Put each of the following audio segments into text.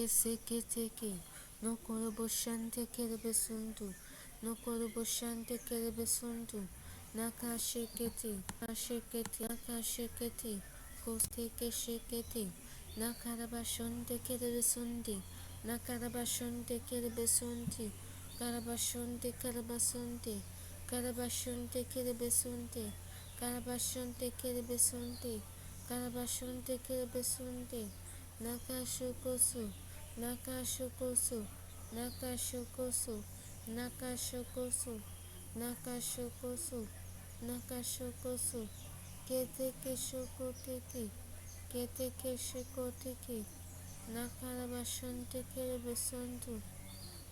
sekete, no korobo shante kerebe suntu, no korobo shante kerebe suntu, nakashekete, nakashekete, nakashekete, kosteke shekete, nakarabashonte kerebe sunti, nakarabashonte kerebe sunti, karabashonte karabasunte, karabashonte kerebe sunte, karabashonte kerebe sunte, karabashonte kerebe sunte, nakashokosu, nakashokosu, nakashokosu, nakashokosu, nakashokosu, nakashokosu, keteke shokoteke, keteke shokoteke, nakarabashonte kerebe suntu,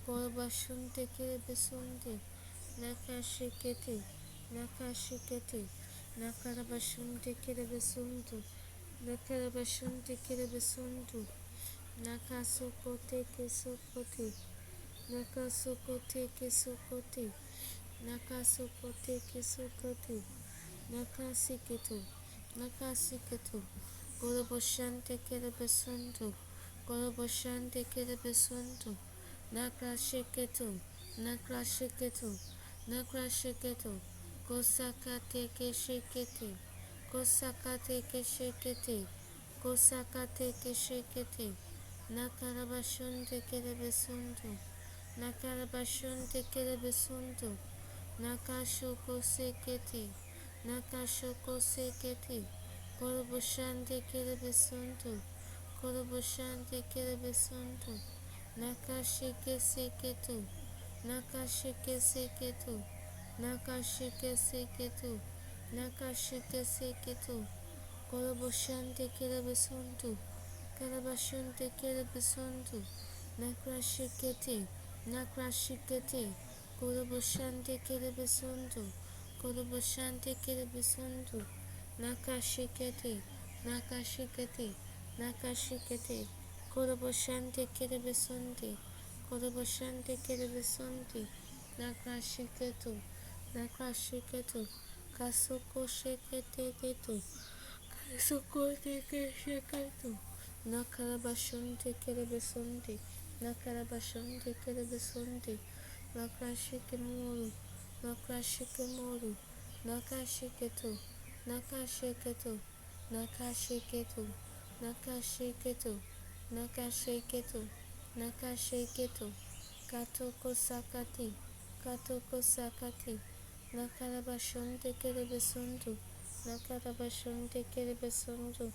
korabashonte kerebe sunte, nakashekete, nakashekete, nakarabashonte kerebe suntu, nakarabashonte kerebe suntu, nakasokote kesokote, nakasokote kesokote, nakasokote kesokote, nakasiketo, nakasiketo, koroboshante kerebe suntu, koroboshante kerebe suntu, nakasheketo, nakasheketo, nakasheketo, kosakate keshekete, kosakate keshekete, kosakate keshekete, nakarabashonte kerebe suntu, nakarabashonte kerebe suntu, nakashoko sekete, nakashoko sekete, koroboshante kerebe suntu, koroboshante kerebe suntu, nakasheke seketo, nakasheke seketo, nakasheke seketo, nakasheke seketo, koroboshante kerebe suntu, karabashonte kerebe suntu, nakashekete, nakashekete, koroboshante kerebe suntu, koroboshante kerebe suntu, nakashekete, nakashekete, nakashekete, koroboshante kerebe sunte, koroboshante kerebe sunte, nakashiketo, nakashiketo, kasoko shekete keto, kasoko teke sheketo, nakarabashonte kerebe sunte, nakarabashonte kerebe sunte, nakashikemoru, nakashikemoru, nakashiketo, nakashiketo, nakashiketo, nakashiketo, nakashiketo, nakashiketo, katoko sakati, katoko sakati, nakarabashonte kerebe suntu, nakarabashonte kerebe suntu,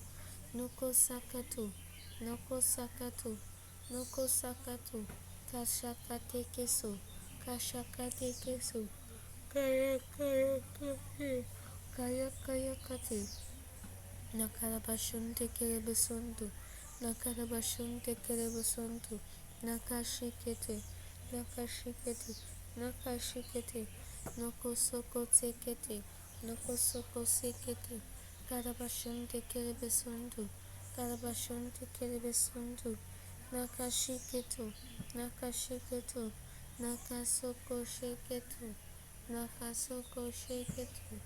noko sakatu, noko sakatu, noko sakatu, kashakate keso, kashakate keso, kaya kaya kate, kaya kaya kate, nakarabashonte kerebe suntu, nakarabashonte kerebe suntu, nakashikete, nakashikete, nakashikete, noko soko sekete, noko soko sekete, karabashonte kerebe suntu, karabashonte kerebe suntu, nakashiketo, nakashiketo, nakasoko sheketo, nakasoko sheketo,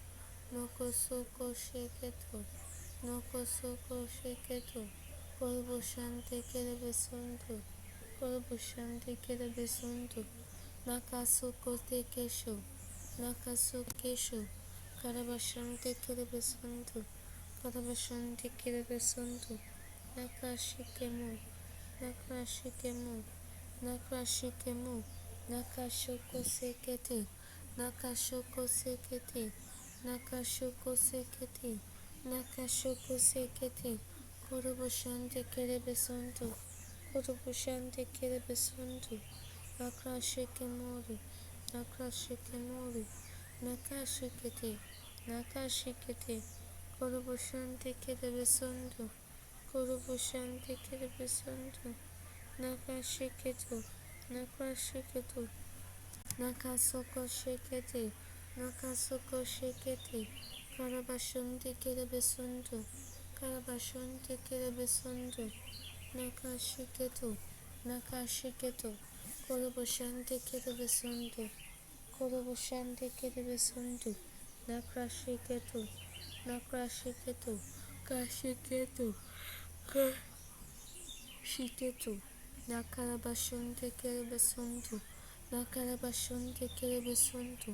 noko soko sheketo, noko soko sheketo, koroboshante kerebe suntu, koroboshante kerebe suntu, nakasoko tekesho, nakasokesho, karabashante kerebe suntu, karabashante kerebe suntu, nakashikemo, nakashikemo, nakashikemo, nakashoko sekete, nakashoko sekete, nakashoko sekete, nakashoko sekete, koroboshante kerebe suntu, koroboshante kerebe suntu, nakashikemoru, nakashikemoru, nakashikete, nakashikete, koroboshante kerebe suntu, koroboshante kerebe suntu, nakashiketo, nakashiketo, nakasoko shekete, nakasoko shekete, karabashonte kerebe suntu, karabashonte kerebe suntu, nakashiketo, nakashiketo, koroboshante kerebe suntu, koroboshante kerebe suntu, nakashiketo, nakashiketo, kashiketo, kashiketo, Nakarabashunte kerebesuntu. Nakarabashunte kerebesuntu.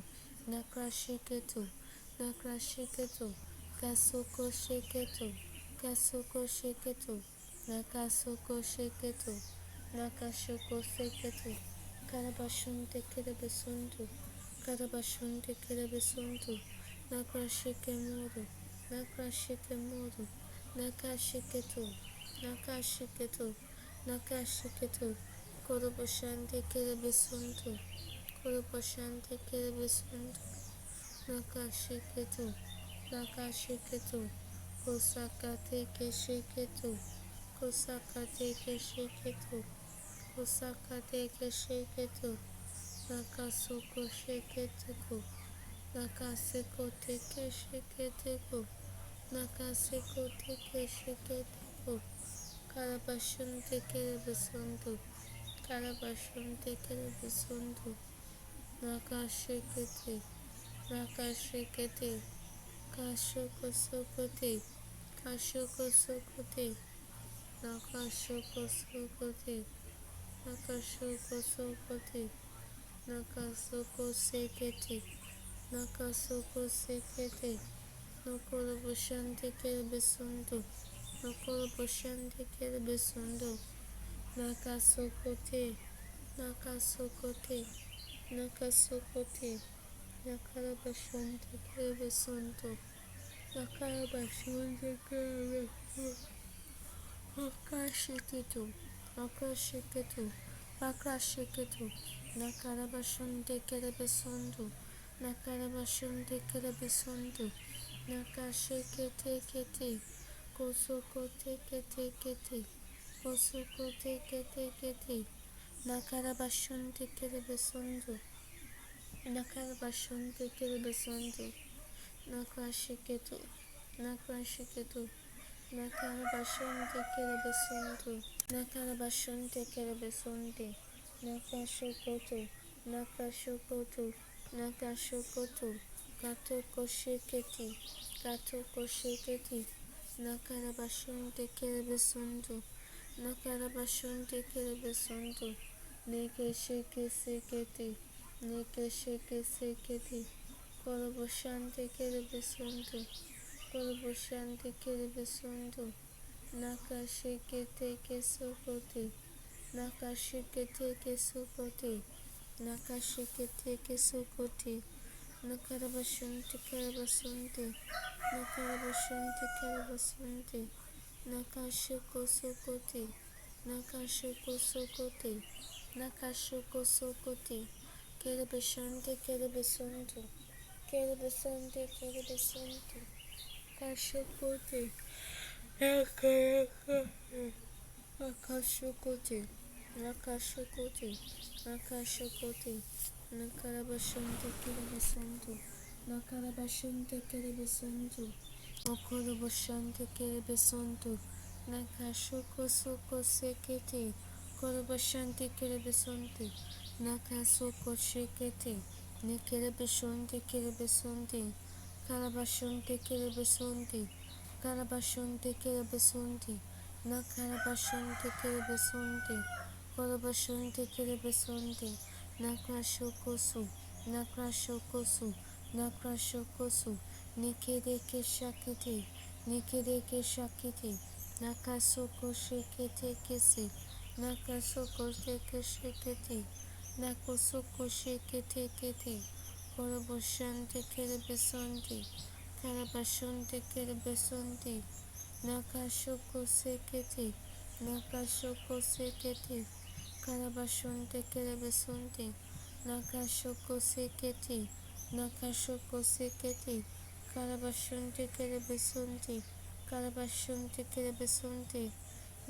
Nakrashiketu. Nakrashiketu. Kasuko sheketu. Kasuko sheketu. Nakasuko sheketu. Nakashuko sheketu. Karabashunte kerebesuntu. Karabashunte kerebesuntu. Nakrashikemudu. Nakrashikemudu. Nakashiketu. Nakashiketu. Nakashiketu. Korobashante kerebesuntu. Korobashante kerebesuntu. Nakashiketu. Nakashiketu. Kosakate kesheketu. Kosakate kesheketu. Kosakate kesheketu. Nakasuko sheketuku. Nakasikote kesheketuku. Nakasikote kesheketuku. Karabashunte kerebesuntu. Karabashunte kerebesuntu. Nakashikete. Nakashikete. Kashukosukote. Kashukosukote. Nakashukosukote. Nakashukosukote. Nakasukosekete. Nakasukosekete. Nokorobushante kerebesuntu. Nokorobushante kerebesuntu. Nakasokote. Nakasokote. Nakasokote. Nakarabashunte kerebesuntu. Nakarabashunte kerebesuntu. Nakashiketu. Nakashiketu. Nakashiketu. Nakarabashunte kerebesuntu. Nakarabashunte kerebesuntu. Nakashikete kete. Kosokote kete kete. Kosokote kete kete. Nakarabashunte kerebesuntu. Nakarabashunte kerebesuntu. Nakashiketu. Nakashiketu. Nakarabashunte kerebesuntu. Nakarabashunte kerebesunte. Nakashukotu. Nakashukotu. Nakashukotu. Katokoshiketi. Katokoshiketi. Nakarabashunte kerebesuntu. Nakarabashunte kerebesuntu. Nekeshekeseketi. Nekeshekeseketi. Koroboshante kerebesuntu. Koroboshante kerebesuntu. Nakashikete kesokote. Nakashikete kesokote. Nakashikete kesokote. Nakarabashunte kerebesunte. Nakarabashunte kerebesunte. Nakashikosokote. Nakashikosokote. Nakashikosokote. Kerebeshante kerebesuntu. Kerebesante kerebesuntu. Kashukote. Nakashukote. Nakashukote. Nakashukote. Nakarabashunte kerebesuntu. Nakarabashunte kerebesuntu. Okoroboshante kerebesuntu. Nakashukosokosekete. Koroboshante kerebesuntu. Nakasokoshekete. Nekerebeshunte kerebesunte. Karabashunte kerebesunte. Karabashunte kerebesunte. Nakarabashunte kerebesunte. Korobashunte kerebesunte. Nakrashokosu. Nakrashokosu. Nakrashokosu. Nikedeke shakete. Nikedeke shakete. Nakasoko shekete kese. Nakasoko sheke shekete. Nakosoko shekete kete. Koroboshante kerebesonte. Karabashunte kerebesonte. Nakashoko sekete. Nakashoko sekete. Karabashunte kerebesonte. Nakashoko sekete. Nakashoko sekete. Karabashunte kerebesonte. Karabashunte kerebesonte.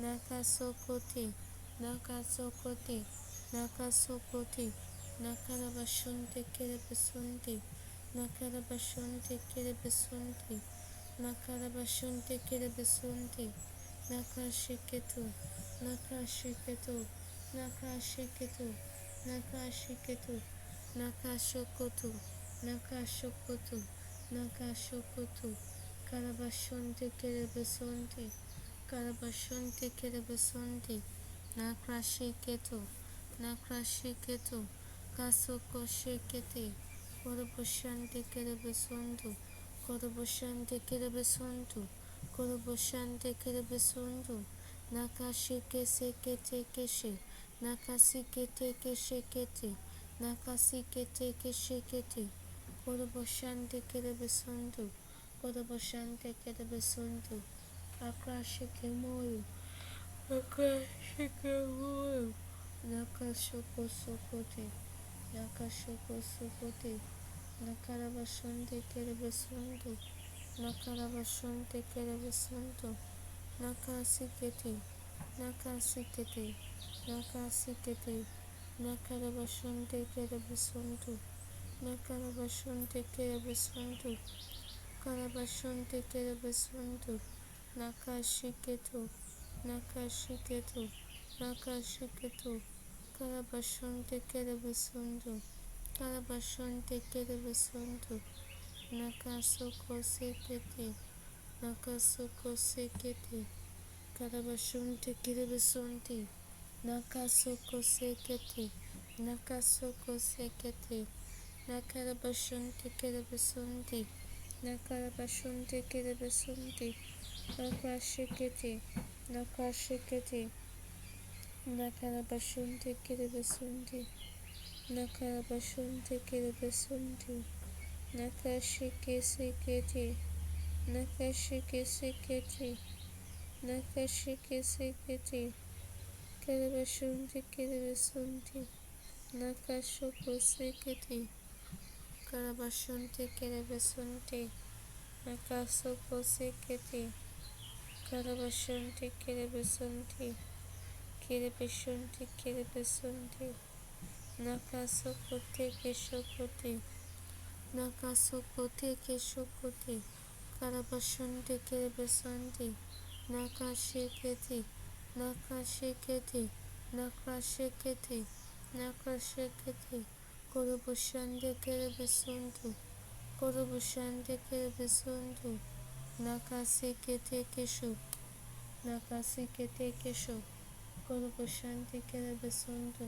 Nakasokote. Nakasokote. Nakasokote. Nakarabashunte kerebesonte. Nakarabashunte kerebesonte. Nakarabashunte kerebesonte. Nakashiketu. Nakashiketu. Nakashiketu. Nakashiketu. Nakashokotu. Nakashokotu. Nakashokotu. Karabashunte kerebesonte. Karabashunte kerebesonte. nakrashiketu, nakrashiketu, kasukoshikete, koroboshante kerebesundu, koroboshante kerebesundu, koroboshante kerebesundu, nakashike sekete keshe, nakasikete keshekete, nakasikete keshekete, koroboshante kerebesundu, koroboshante kerebesundu, akrashike moyo, akrashike moyo, nakashoko sokote, nakashoko sokote, nakarabashonte kerebesundu, nakarabashonte kerebesundu, nakasikete, nakasikete, nakasikete, nakarabashonte kerebesundu, nakarabashonte kerebesundu, karabashonte kerebesundu, nakashiketu, nakashiketu, nakashiketu, karabashonte kerebesundu, karabashonte kerebesundu, nakasoko sekete, nakasoko sekete, karabashonte kerebesunti, nakasoko sekete, nakasoko sekete, nakarabashonte kerebesunti, nakarabashonte kerebesunti, nakashikete, nakashikete, nakarabashonte kerebesunti, nakarabashonte kerebesunti, nakashike sekete, nakashike sekete, nakashike sekete, kerebashonte kerebesunti, nakashoko sekete, karabashonte kerebesunti, nakasoko sekete, karabashonte kerebesunti, kerebashonte kerebesunti, nakasokote keshokote, nakasokote keshokote, karabashonte kerebesunti, nakashikete, nakashikete, nakashikete, nakashikete, koroboshande kerebesuntu, koroboshande kerebesuntu, nakasikete kesho, nakasikete kesho, koroboshande kerebesuntu,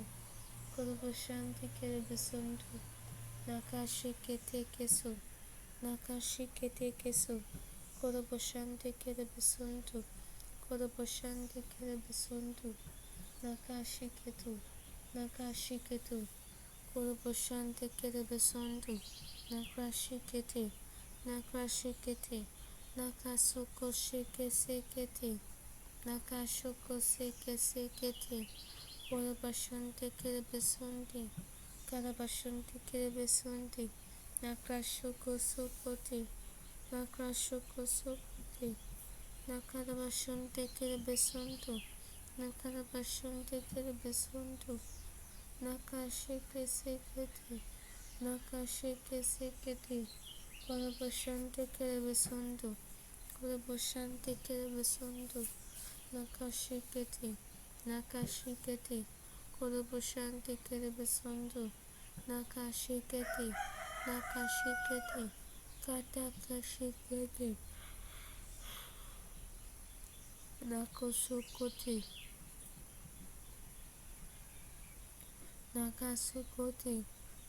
koroboshande kerebesuntu, nakashikete keso, nakashikete keso, koroboshande kerebesuntu, koroboshande kerebesuntu, nakashiketu, nakashiketu, koroboshande kerebesuntu, nakashikete, nakashikete, nakasoko shike sekete, nakashoko seke sekete, korobashante kerebesunti, karabashante kerebesunti, nakashoko sokote, nakashoko sokote, nakarabashante kerebesuntu, nakarabashante kerebesuntu, nakashike sekete, nakashike sekete, korobashante kerebesuntu, koroboshante kerebesuntu, nakashikete, nakashikete, koroboshante kerebesuntu, nakashikete, nakashikete, katakashikete, nakosokote, nakasokote,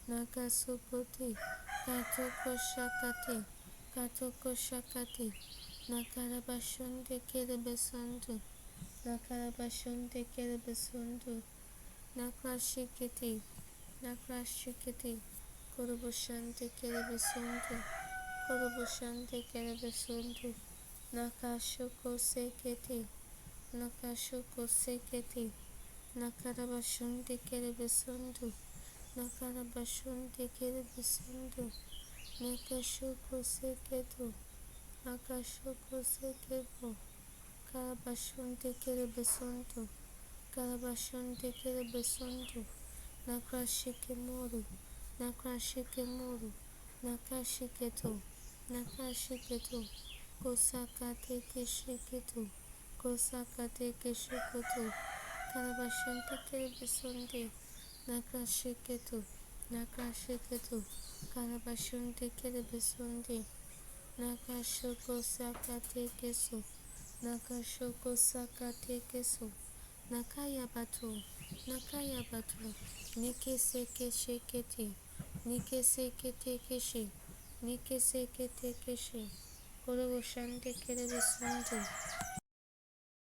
nakasokote, katokoshakate, katokoshakate, nakarabashonte kerebesuntu, nakarabashonte kerebesuntu, nakashikete, nakashikete, koroboshante kerebesuntu, koroboshante kerebesuntu, nakashoko sekete, nakashoko sekete, nakarabashonte kerebesuntu, nakarabashonte kerebesuntu, nakashoko seketu, nakashoko seketu, karabashonte kerebesuntu, karabashonte kerebesuntu, nakashike moru, nakashike moru, nakashiketu, nakashiketu, kosakate keshiketu, kosakate keshiketu, karabashonte kerebesunti, nakashiketu, nakashiketu, karabashonte kerebesunti, nakashoko sakate keso, nakashoko sakate keso, nakaya bato, nakaya bato, nike seke shekete, nike sekete keshe, nike sekete keshe, korobo shande kerebe santo,